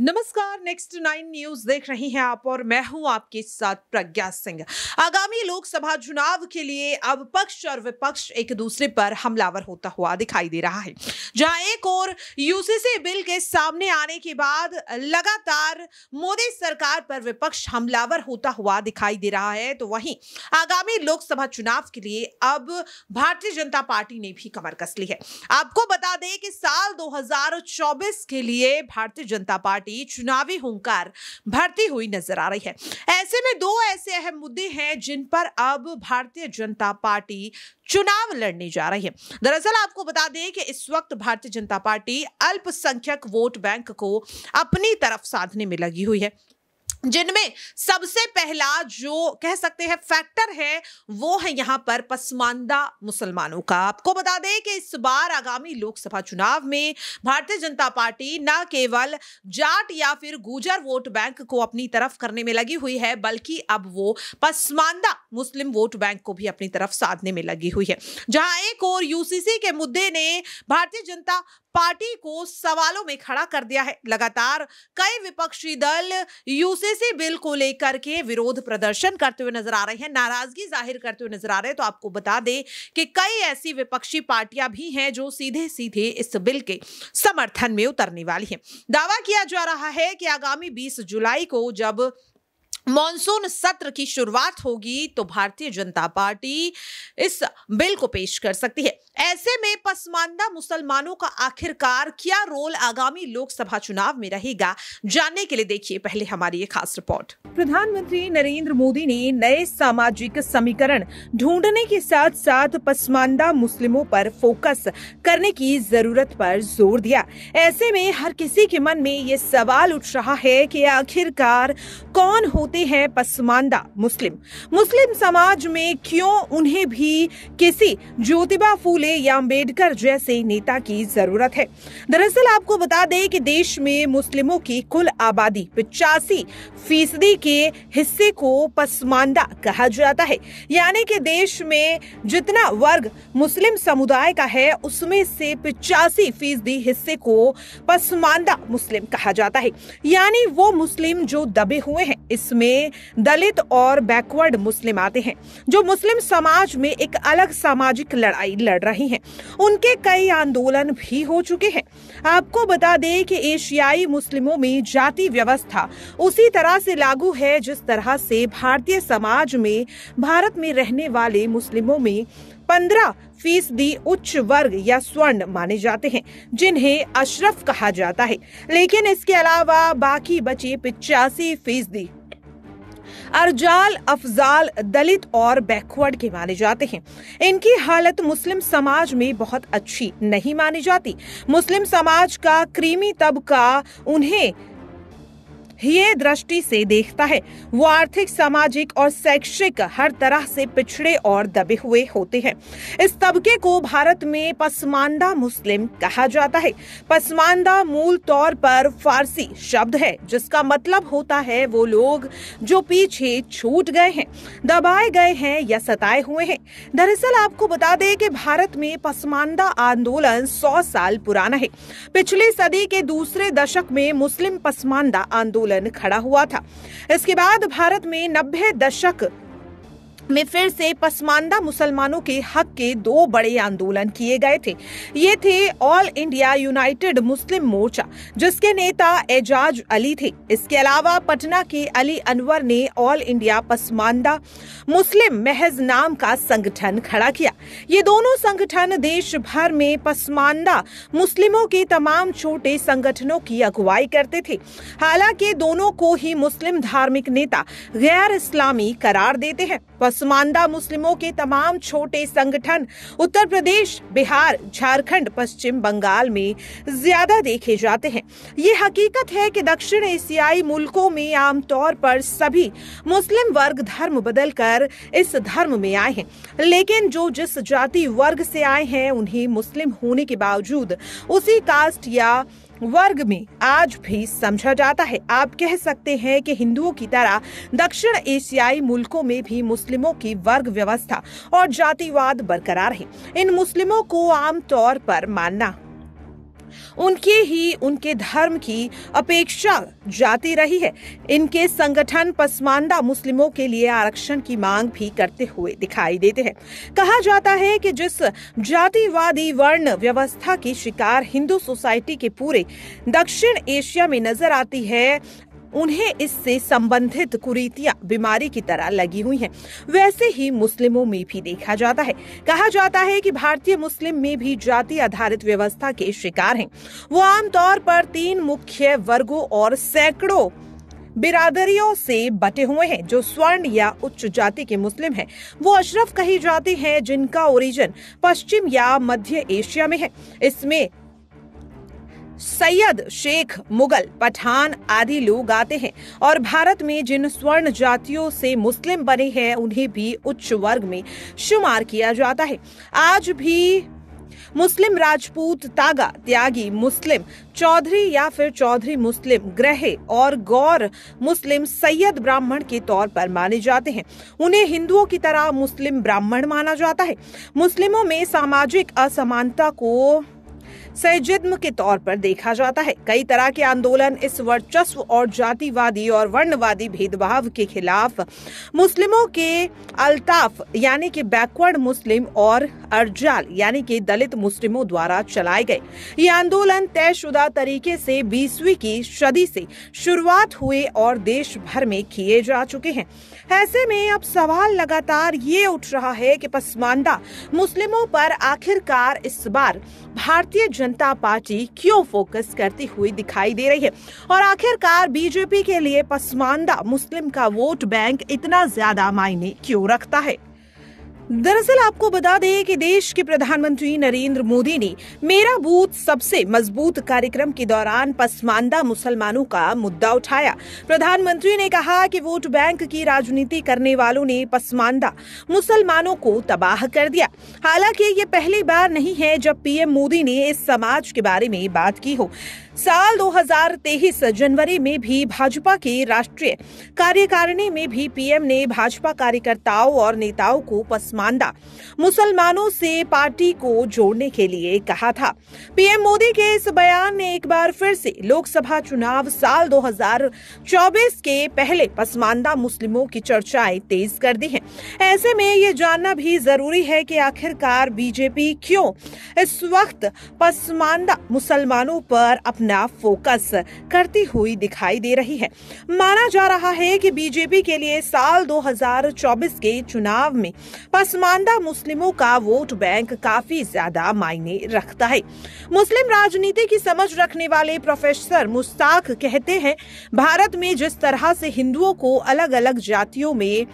नमस्कार, next 9 news देख रही हैं आप और मैं हूं आपके साथ प्रज्ञा सिंह। आगामी लोकसभा चुनाव के लिए अब पक्ष और विपक्ष एक दूसरे पर हमलावर होता हुआ दिखाई दे रहा है। जहां एक और यूसीसी बिल के सामने आने के बाद लगातार मोदी सरकार पर विपक्ष हमलावर होता हुआ दिखाई दे रहा है, तो वहीं आगामी लोकसभा चुनाव के लिए अब भारतीय जनता पार्टी ने भी कमर कस ली है। आपको बता दें कि साल 2024 के लिए भारतीय जनता पार्टी चुनावी हुंकार भरती हुई नजर आ रही है। ऐसे में दो ऐसे अहम मुद्दे हैं जिन पर अब भारतीय जनता पार्टी चुनाव लड़ने जा रही है। दरअसल आपको बता दें कि इस वक्त भारतीय जनता पार्टी अल्पसंख्यक वोट बैंक को अपनी तरफ साधने में लगी हुई है, जिनमें सबसे पहला जो कह सकते हैं फैक्टर है वो है यहां पर पसमानदा मुसलमानों का। आपको बता दें कि इस बार आगामी लोकसभा चुनाव में भारतीय जनता पार्टी न केवल जाट या फिर गुर्जर वोट बैंक को अपनी तरफ करने में लगी हुई है, बल्कि अब वो पसमानदा मुस्लिम वोट बैंक को भी अपनी तरफ साधने में लगी हुई है। जहां एक और यूसीसी के मुद्दे ने भारतीय जनता पार्टी को सवालों में खड़ा कर दिया है। लगातार कई विपक्षी दल यूसीसी बिल को लेकर के विरोध प्रदर्शन करते हुए नजर आ रहे हैं, नाराजगी जाहिर करते हुए नजर आ रहे हैं। तो आपको बता दें कि कई ऐसी विपक्षी पार्टियां भी हैं जो सीधे सीधे इस बिल के समर्थन में उतरने वाली हैं। दावा किया जा रहा है कि आगामी 20 जुलाई को जब मॉनसून सत्र की शुरुआत होगी तो भारतीय जनता पार्टी इस बिल को पेश कर सकती है। ऐसे में पसमानदा मुसलमानों का आखिरकार क्या रोल आगामी लोकसभा चुनाव में रहेगा, जानने के लिए देखिए पहले हमारी ये खास रिपोर्ट। प्रधानमंत्री नरेंद्र मोदी ने नए सामाजिक समीकरण ढूंढने के साथ साथ पसमानदा मुस्लिमों पर फोकस करने की जरूरत पर जोर दिया। ऐसे में हर किसी के मन में ये सवाल उठ रहा है कि आखिरकार कौन होते हैं पसमानदा मुस्लिम समाज में, क्यों उन्हें भी किसी ज्योतिबा फूले या अम्बेडकर जैसे नेता की जरूरत है। दरअसल आपको बता दें कि देश में मुस्लिमों की कुल आबादी 85% के हिस्से को पसमानदा कहा जाता है। यानी कि देश में जितना वर्ग मुस्लिम समुदाय का है उसमें से 85% हिस्से को पसमानदा मुस्लिम कहा जाता है। यानी वो मुस्लिम जो दबे हुए हैं, इसमें दलित और बैकवर्ड मुस्लिम आते हैं जो मुस्लिम समाज में एक अलग सामाजिक लड़ाई लड़ रही हैं। उनके कई आंदोलन भी हो चुके हैं। आपको बता दें कि एशियाई मुस्लिमों में जाति व्यवस्था उसी तरह से लागू है जिस तरह से भारतीय समाज में भारत में रहने वाले मुस्लिमों में 15% उच्च वर्ग या स्वर्ण माने जाते हैं, जिन्हें अशरफ कहा जाता है। लेकिन इसके अलावा बाकी बचे 85% अर्जाल, अफजाल, दलित और बैकवर्ड के माने जाते हैं। इनकी हालत मुस्लिम समाज में बहुत अच्छी नहीं मानी जाती। मुस्लिम समाज का क्रीमी तबका उन्हें ये दृष्टि से देखता है, वो आर्थिक, सामाजिक और शैक्षिक हर तरह से पिछड़े और दबे हुए होते हैं। इस तबके को भारत में पसमानदा मुस्लिम कहा जाता है। पसमानदा मूल तौर पर फारसी शब्द है जिसका मतलब होता है वो लोग जो पीछे छूट गए हैं, दबाए गए हैं या सताए हुए हैं। दरअसल आपको बता दें कि भारत में पसमानदा आंदोलन 100 साल पुराना है। पिछली सदी के दूसरे दशक में मुस्लिम पसमानदा आंदोलन खड़ा हुआ था। इसके बाद भारत में 90 दशक में फिर से पसमानदा मुसलमानों के हक के 2 बड़े आंदोलन किए गए थे। ये थे ऑल इंडिया यूनाइटेड मुस्लिम मोर्चा, जिसके नेता एजाज अली थे। इसके अलावा पटना के अली अनवर ने ऑल इंडिया पसमानदा मुस्लिम महज नाम का संगठन खड़ा किया। ये दोनों संगठन देश भर में पसमानदा मुस्लिमों के तमाम छोटे संगठनों की अगुवाई करते थे। हालांकि दोनों को ही मुस्लिम धार्मिक नेता गैर इस्लामी करार देते हैं। पसमानदा मुस्लिमों के तमाम छोटे संगठन उत्तर प्रदेश, बिहार, झारखंड, पश्चिम बंगाल में ज्यादा देखे जाते हैं। ये हकीकत है कि दक्षिण एशियाई मुल्कों में आमतौर पर सभी मुस्लिम वर्ग धर्म बदलकर इस धर्म में आए हैं, लेकिन जो जिस जाति वर्ग से आए हैं उन्हें मुस्लिम होने के बावजूद उसी कास्ट या वर्ग में आज भी समझा जाता है। आप कह सकते हैं कि हिंदुओं की तरह दक्षिण एशियाई मुल्कों में भी मुस्लिमों की वर्ग व्यवस्था और जातिवाद बरकरार है। इन मुस्लिमों को आमतौर पर मानना उनके ही उनके धर्म की अपेक्षा जाती रही है। इनके संगठन पसमानदा मुस्लिमों के लिए आरक्षण की मांग भी करते हुए दिखाई देते हैं। कहा जाता है कि जिस जातिवादी वर्ण व्यवस्था की शिकार हिंदू सोसाइटी के पूरे दक्षिण एशिया में नजर आती है, उन्हें इससे संबंधित कुरीतियां बीमारी की तरह लगी हुई हैं। वैसे ही मुस्लिमों में भी देखा जाता है। कहा जाता है कि भारतीय मुस्लिम में भी जाति आधारित व्यवस्था के शिकार हैं। वो आमतौर पर 3 मुख्य वर्गों और सैकड़ों बिरादरियों से बटे हुए हैं। जो स्वर्ण या उच्च जाति के मुस्लिम हैं, वो अशरफ कही जाती हैं, जिनका ओरिजिन पश्चिम या मध्य एशिया में है। इसमें सैयद, शेख, मुगल, पठान आदि लोग आते हैं और भारत में जिन स्वर्ण जातियों से मुस्लिम बने हैं उन्हें भी उच्च वर्ग में शुमार किया जाता है। आज भी मुस्लिम राजपूत, तागा, त्यागी मुस्लिम, चौधरी या फिर चौधरी मुस्लिम, ग्रहे और गौर मुस्लिम सैयद ब्राह्मण के तौर पर माने जाते हैं। उन्हें हिंदुओं की तरह मुस्लिम ब्राह्मण माना जाता है। मुस्लिमों में सामाजिक असमानता को सैजिद्म के तौर पर देखा जाता है। कई तरह के आंदोलन इस वर्चस्व और जातिवादी और वर्णवादी भेदभाव के खिलाफ मुस्लिमों के अल्ताफ यानी कि बैकवर्ड मुस्लिम और अर्जाल यानी कि दलित मुस्लिमों द्वारा चलाए गए। ये आंदोलन तयशुदा तरीके से 20वीं की सदी से शुरुआत हुए और देश भर में किए जा चुके हैं। ऐसे में अब सवाल लगातार ये उठ रहा है कि पसमानदा मुस्लिमों पर आखिरकार इस बार भारतीय जनता पार्टी क्यों फोकस करती हुई दिखाई दे रही है और आखिरकार बीजेपी के लिए पसमानदा मुस्लिम का वोट बैंक इतना ज्यादा मायने क्यों रखता है। दरअसल आपको बता दें कि देश के प्रधानमंत्री नरेंद्र मोदी ने मेरा बूथ सबसे मजबूत कार्यक्रम के दौरान पसमानदा मुसलमानों का मुद्दा उठाया। प्रधानमंत्री ने कहा कि वोट बैंक की राजनीति करने वालों ने पसमानदा मुसलमानों को तबाह कर दिया। हालांकि ये पहली बार नहीं है जब पीएम मोदी ने इस समाज के बारे में बात की हो। साल 2023 जनवरी में भी भाजपा की राष्ट्रीय कार्यकारिणी में भी पीएम ने भाजपा कार्यकर्ताओं और नेताओं को पसमानदा मुसलमानों से पार्टी को जोड़ने के लिए कहा था। पीएम मोदी के इस बयान ने एक बार फिर से लोकसभा चुनाव साल 2024 के पहले पसमानदा मुस्लिमों की चर्चाएं तेज कर दी हैं। ऐसे में ये जानना भी जरूरी है कि आखिरकार बीजेपी क्यों इस वक्त पसमानदा मुसलमानों पर अपना फोकस करती हुई दिखाई दे रही है। माना जा रहा है कि बीजेपी के लिए साल 2024 के चुनाव में पसमानदा मुस्लिमों का वोट बैंक काफी ज्यादा मायने रखता है। मुस्लिम राजनीति की समझ रखने वाले प्रोफेसर मुश्ताक कहते हैं, भारत में जिस तरह से हिंदुओं को अलग अलग जातियों में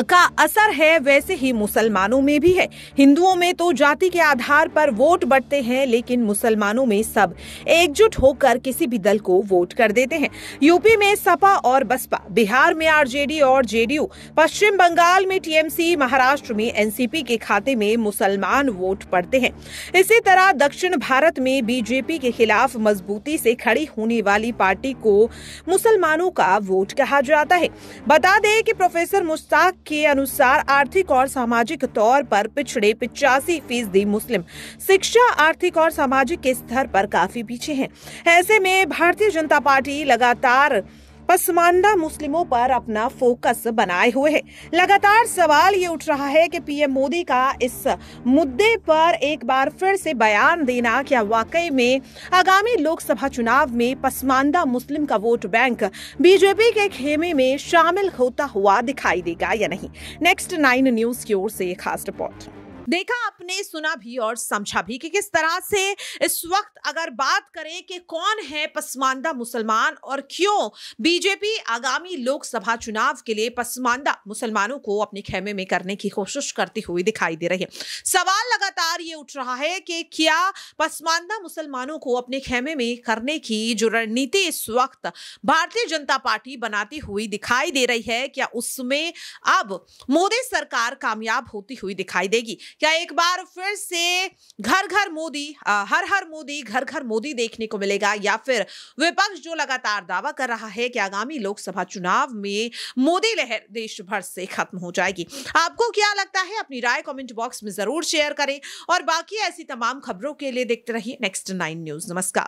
का असर है वैसे ही मुसलमानों में भी है। हिंदुओं में तो जाति के आधार पर वोट बढ़ते हैं, लेकिन मुसलमानों में सब एकजुट होकर किसी भी दल को वोट कर देते हैं। यूपी में सपा और बसपा, बिहार में आरजेडी और जेडीयू, पश्चिम बंगाल में टीएमसी, महाराष्ट्र में एनसीपी के खाते में मुसलमान वोट पड़ते हैं। इसी तरह दक्षिण भारत में बीजेपी के खिलाफ मजबूती से खड़ी होने वाली पार्टी को मुसलमानों का वोट कहा जाता है। बता दें कि प्रोफेसर मुश्ताक के अनुसार आर्थिक और सामाजिक तौर पर पिछड़े 85% मुस्लिम शिक्षा, आर्थिक और सामाजिक के स्तर पर काफी पीछे हैं। ऐसे में भारतीय जनता पार्टी लगातार पसमानदा मुस्लिमों पर अपना फोकस बनाए हुए है। लगातार सवाल ये उठ रहा है कि पीएम मोदी का इस मुद्दे पर एक बार फिर से बयान देना क्या वाकई में आगामी लोकसभा चुनाव में पसमानदा मुस्लिम का वोट बैंक बीजेपी के खेमे में शामिल होता हुआ दिखाई देगा या नहीं। नेक्स्ट 9 न्यूज की ओर से एक खास रिपोर्ट। देखा आपने, सुना भी और समझा भी कि किस तरह से इस वक्त अगर बात करें कि कौन है पसमानदा मुसलमान और क्यों बीजेपी आगामी लोकसभा चुनाव के लिए पसमानदा मुसलमानों को अपने खेमे में करने की कोशिश करती हुई दिखाई दे रही है। सवाल लगातार ये उठ रहा है कि क्या पसमानदा मुसलमानों को अपने खेमे में करने की जो रणनीति इस वक्त भारतीय जनता पार्टी बनाती हुई दिखाई दे रही है, क्या उसमें अब मोदी सरकार कामयाब होती हुई दिखाई देगी? क्या एक बार फिर से घर घर मोदी, हर हर मोदी, घर घर मोदी देखने को मिलेगा, या फिर विपक्ष जो लगातार दावा कर रहा है कि आगामी लोकसभा चुनाव में मोदी लहर देश भर से खत्म हो जाएगी? आपको क्या लगता है? अपनी राय कमेंट बॉक्स में जरूर शेयर करें और बाकी ऐसी तमाम खबरों के लिए देखते रहिए नेक्स्ट 9 न्यूज। नमस्कार।